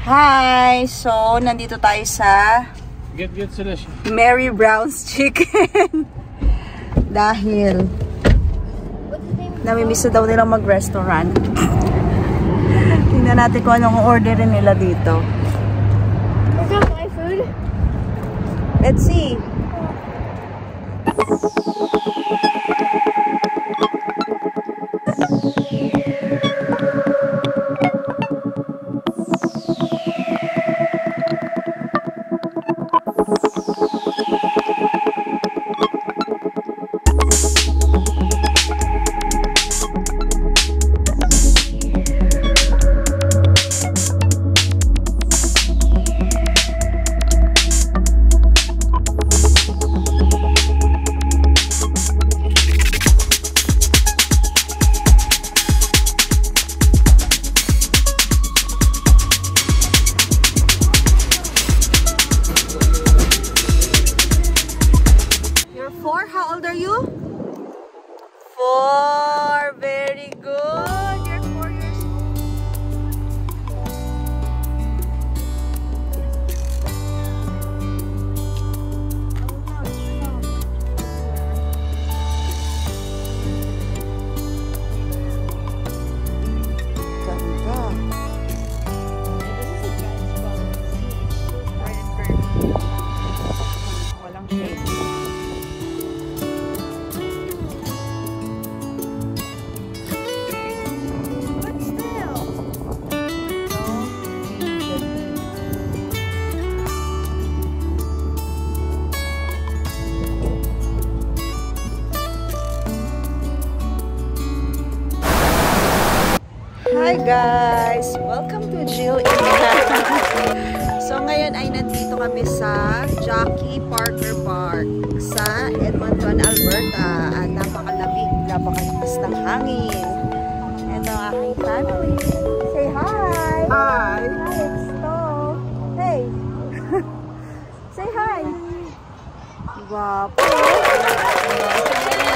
Hi! So, nandito tayo sa Get sila siya. Mary Brown's Chicken. Dahil namimiss na daw nilang mag-restaurant. Tingnan natin kung anong orderin nila dito. Is that my food? Let's see. How old are you? 4. Very good. You're 4 years old. Ganda. Walang shade. Hi guys! Welcome to Jill So ngayon ay nandito kami sa Jackie Parker Park sa Edmonton, Alberta. At napakalamig, napakalakas ng hangin. Ito ang aking family. Say hi! Hi! Hi, Exto! Hey! Say hi! Guwapo!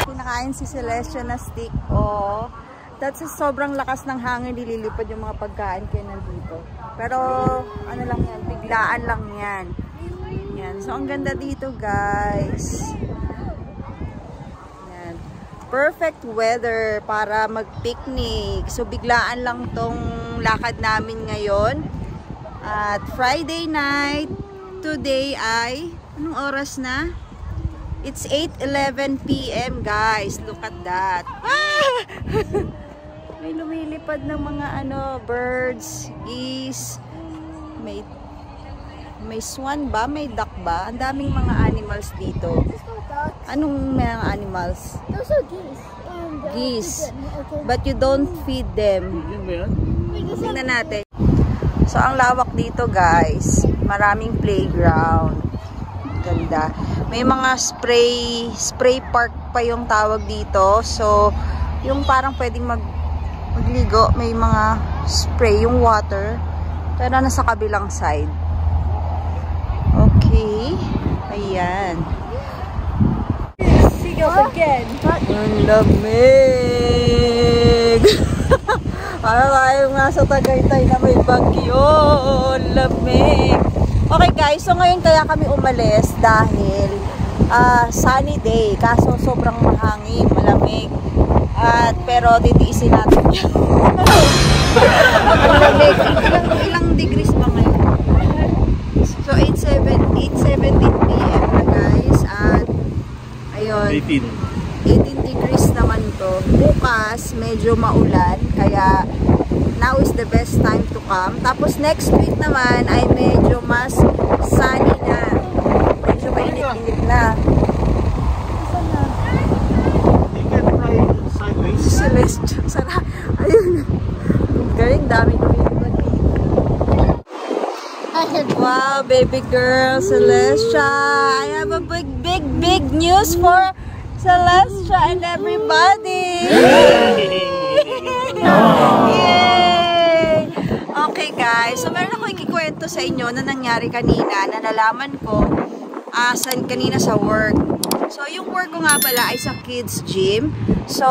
Pinakain si Celestia na stick. Oh! That's sa sobrang lakas ng hangin, nililipad yung mga pagkain kaya nandito. Pero, ano lang yan, biglaan lang yan. Yan. So, ang ganda dito, guys. Yan. Perfect weather para mag-picnic. So, biglaan lang tong lakad namin ngayon. At Friday night, today ay, anong oras na? It's 8:11 PM, guys. Look at that. Ah! May lumilipad ng mga birds, geese, may swan ba, may duck ba? Ang daming mga animals dito. Anong mga animals? Those are geese. Geese. But you don't feed them. Tingnan natin. So, ang lawak dito, guys. Maraming playground. Ganda. May mga spray park pa yung tawag dito. So, yung parang pwedeng magligo, may mga spray yung water, pero nasa kabilang side. Okay, ayan. Seagulls again. Ang lamig. Para tayo nga sa Tagaytay na may bagyo. Lamig. Okay guys, so ngayon kaya kami umalis dahil sunny day, kaso sobrang mahangin, malamig. Pero titiisin natin yan. Ilang degrees ba ngayon? So 8:17 PM na guys. At ayun, 18 degrees naman to. Bukas medyo maulan, kaya now is the best time to come. Tapos next week naman ay medyo mas sunny na. Medyo mainit-init na. Celestia. Sana. Ayun. Galing, dami lumilipad dito. Wow, baby girl, Celestia. I have a big news for Celestia and everybody. Yay! Okay guys, so meron ako ikikwento sa inyo na nangyari kanina, na nalaman ko kanina sa work. So, yung work ko nga pala ay sa kids gym. So,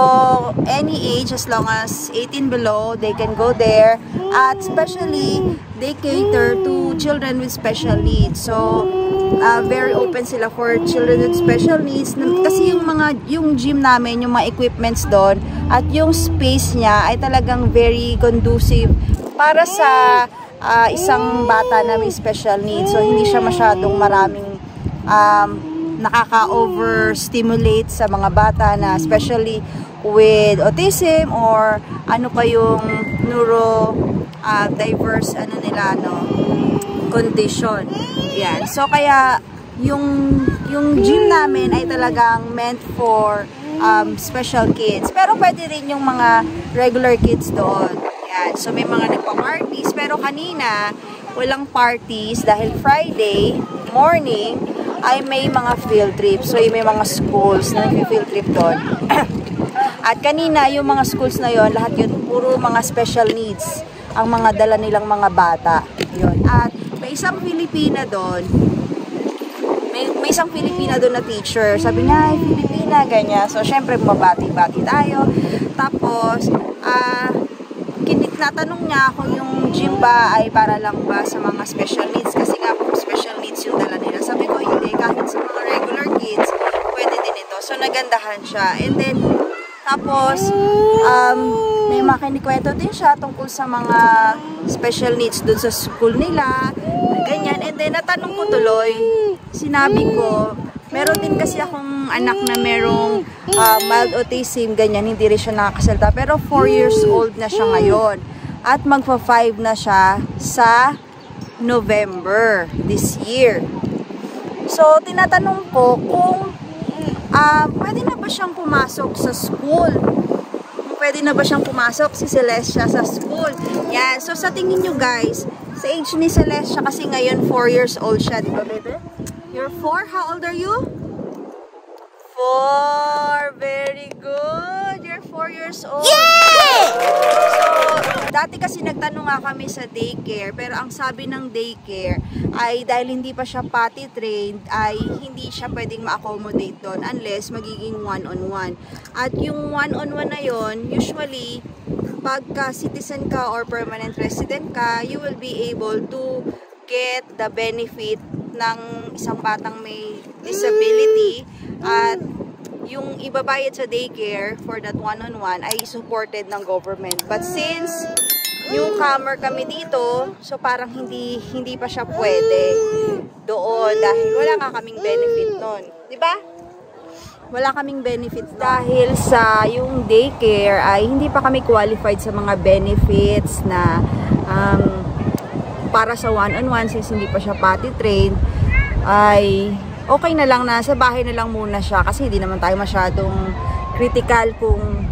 any age, as long as 18 below, they can go there. At especially, they cater to children with special needs. So, very open sila for children with special needs. Kasi yung gym namin, yung mga equipments doon, at yung space niya ay talagang very conducive para sa isang bata na may special needs. So, hindi siya masyadong maraming nakaka-overstimulate sa mga bata na especially with autism or ano pa yung diverse condition. Yan. So kaya yung gym namin ay talagang meant for special kids. Pero pwede rin yung mga regular kids doon. Yan. So may mga nagpa-parties pero kanina walang parties dahil Friday morning ay may mga field trip. So, may mga schools na field trip doon. At kanina, yung mga schools na yon, lahat yun, puro mga special needs ang mga dala nilang mga bata. Yun. At may isang Filipina doon, may isang Filipina doon na teacher. Sabi niya, ay, Filipina, ganyan. So, syempre, mabati-bati tayo. Tapos, natanong niya kung yung gym ba ay para lang ba sa mga special needs. Kasi nga, special needs yung dala nila. Sabi ko, hindi. Kahit sa mga regular kids, pwede din ito. So, nagandahan siya. And then, tapos, may makinikwento din siya tungkol sa mga special needs dun sa school nila. Ganyan. And then, natanong ko tuloy, sinabi ko, meron din kasi akong anak na merong mild autism, ganyan, hindi rin siya nakakasalita. Pero 4 years old na siya ngayon. At magpa-5 na siya sa November this year. So, tinatanong ko kung pwede na ba siyang pumasok sa school? Pwede na ba siyang pumasok si Celestia sa school? Yan. So, sa tingin nyo guys, sa age ni Celestia kasi ngayon 4 years old siya, di ba baby? You're 4? How old are you? 4. Very good. You're 4 years old. Yay! So, dati kasi nagtanong nga kami sa daycare, pero ang sabi ng daycare ay dahil hindi pa siya potty trained, ay hindi siya pwedeng ma-accommodate doon unless magiging one-on-one. At yung one-on-one na yon, usually, pagka citizen ka or permanent resident ka, you will be able to get the benefit ng isang batang may disability at yung ibabayad sa daycare for that one-on-one ay supported ng government. But since newcomer kami dito, so parang hindi pa siya pwede doon dahil wala nga kaming benefit nun. Diba? Wala kaming benefit dahil sa yung daycare ay hindi pa kami qualified sa mga benefits na para sa one-on-one since hindi pa siya potty trained, ay okay na lang na sa bahay na lang muna siya kasi hindi naman tayo masyadong critical kung,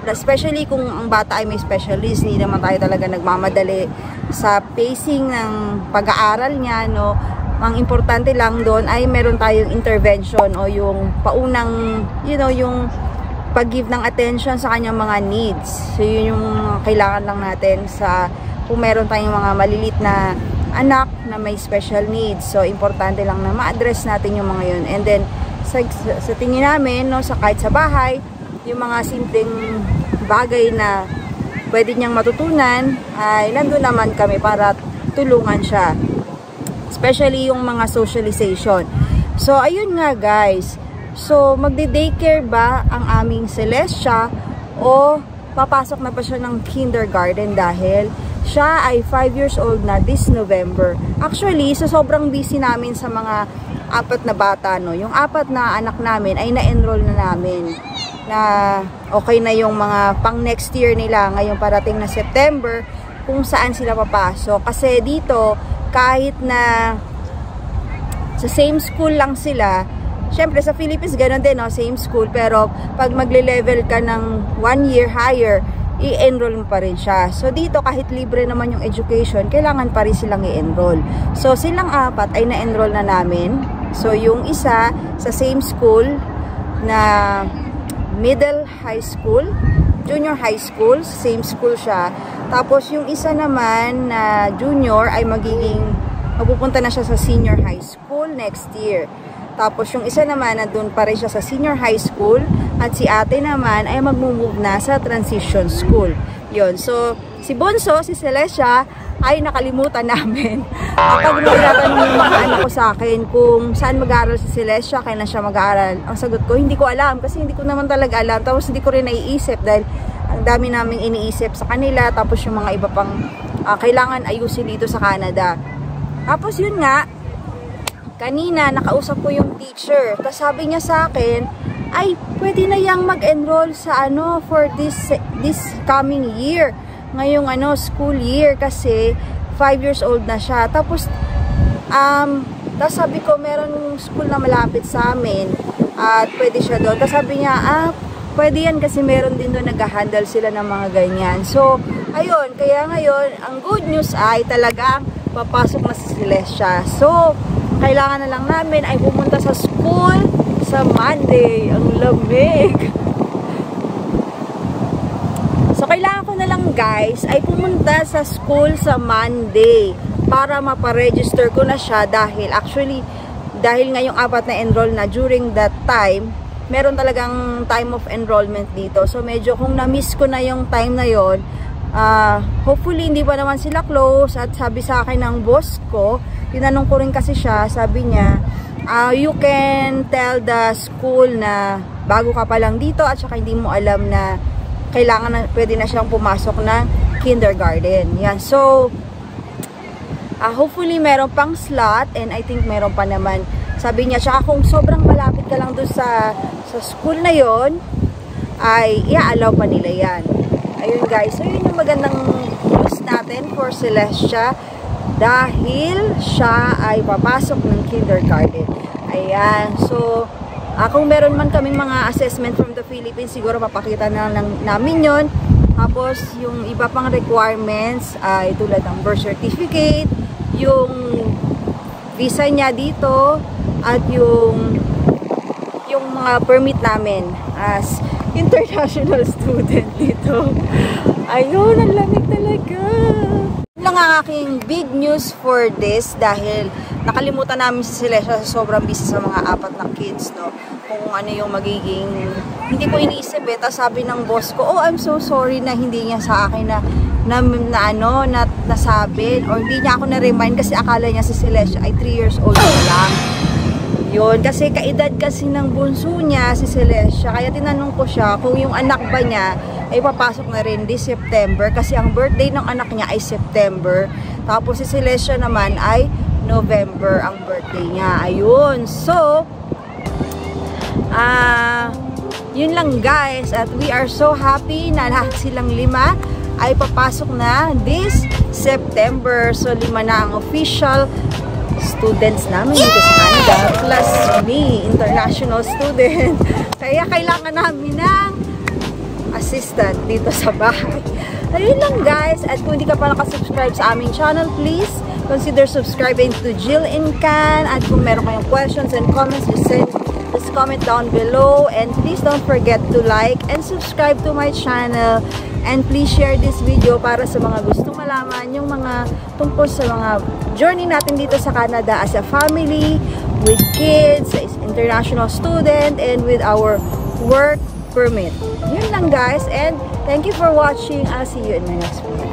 especially kung ang bata ay may special needs, hindi naman tayo talaga nagmamadali sa pacing ng pag-aaral niya, no? Ang importante lang doon ay meron tayong intervention o yung paunang, yung pag-give ng attention sa kanyang mga needs. So yun yung kailangan lang natin sa kung meron tayong mga malilit na anak na may special needs. So, importante lang na ma-address natin yung mga yun. And then, sa tingin namin, no, kahit sa bahay, yung mga simpleng bagay na pwede niyang matutunan, ay nandun naman kami para tulungan siya. Especially yung mga socialization. So, ayun nga guys. So, magde-daycare ba ang aming Celestia o papasok na pa siya ng kindergarten dahil siya ay 5 years old na this November. Actually, so sobrang busy namin sa mga 4 na bata, no. Yung 4 na anak namin ay na-enroll na namin. Na okay na yung mga pang next year nila ngayong parating na September kung saan sila papasok. Kasi dito, kahit na sa same school lang sila, syempre sa Philippines ganoon din, no, same school, pero pag magle-level ka ng 1 year higher, i-enroll mo pa rin siya. So, dito kahit libre naman yung education, kailangan pa rin silang i-enroll. So, silang 4 ay na-enroll na namin. So, yung isa sa same school na middle high school, junior high school, same school siya. Tapos, yung isa naman na junior ay magpupunta na siya sa senior high school next year. Tapos yung isa naman, nandun pa rin siya sa senior high school. At si ate naman ay mag-move na sa transition school. Yun. So, si Bonso, si Celestia, ay nakalimutan namin. Kapag nagtatanong yung mga anak ko sa akin kung saan mag-aaral si Celestia, kailan siya mag-aaral, ang sagot ko, hindi ko alam. Kasi hindi ko naman talaga alam. Tapos hindi ko rin naiisip dahil ang dami naming iniisip sa kanila. Tapos yung mga iba pang kailangan ayusin dito sa Canada. Tapos yun nga, kanina, nakausap ko yung teacher. Tapos sabi niya sa akin, ay, pwede na yang mag-enroll sa for this coming year. Ngayong school year kasi 5 years old na siya. Tapos, tapos sabi ko, meron school na malapit sa amin at pwede siya doon. Tapos sabi niya, pwede yan kasi meron din doon nag-handle sila ng mga ganyan. So, ayun, kaya ngayon, ang good news ay talagang papasok na si Celestia. So, kailangan na lang namin ay pumunta sa school sa Monday. Ang lamig. So, kailangan ko na lang guys ay pumunta sa school sa Monday para maparegister ko na siya dahil actually, dahil ngayong 4 na enroll na during that time, meron talagang time of enrollment dito. So, medyo kung na-miss ko na yung time na yon, hopefully hindi pa naman sila close. At sabi sa akin ng boss ko, tinanong ko rin kasi siya, sabi niya, you can tell the school na bago ka pa lang dito at saka hindi mo alam na kailangan na, pwede na siyang pumasok ng kindergarten. Yan. So, hopefully meron pang slot and I think meron pa naman. Sabi niya, tsaka kung sobrang malapit ka lang doon sa school na yon, ay i-allow pa nila yan. Ayun guys, so yun yung magandang news natin for Celestia dahil siya ay papasok ng kindergarten. Ayan, so kung meron man kaming mga assessment from the Philippines, siguro mapakita na lang namin yon. Tapos yung iba pang requirements ay tulad ng birth certificate, yung visa niya dito, at yung mga permit namin as international student dito. Ayun, ang lamig talaga. Yun lang ang aking big news for this dahil nakalimutan namin si Celestia sa sobrang busy sa mga 4 na kids, no? Kung ano yung magiging, hindi ko iniisip tapos sabi ng boss ko, I'm so sorry na hindi niya sa akin nasabi or hindi niya ako na-remind kasi akala niya si Celestia ay 3 years old lang. Yun, kasi kaedad kasi ng bunso niya, si Celestia. Kaya tinanong ko siya kung yung anak ba niya ay papasok na rin this September. Kasi ang birthday ng anak niya ay September. Tapos si Celestia naman ay November ang birthday niya. Ayun. So, yun lang guys. At we are so happy na lahat silang 5 ay papasok na this September. So, 5 na ang official students namin dito sa Canada, plus me, international student. Kaya kailangan namin ng assistant dito sa bahay. Ayun lang guys, at kung hindi ka pa nakasubscribe sa aming channel, please consider subscribing to Jill in Can. At kung meron kayong questions and comments, just comment down below. And please don't forget to like and subscribe to my channel. And please share this video para sa mga gustong malaman yung mga tungkol sa mga journey natin dito sa Canada as a family, with kids, as international student, and with our work permit. Yun lang guys, and thank you for watching. I'll see you in my next video.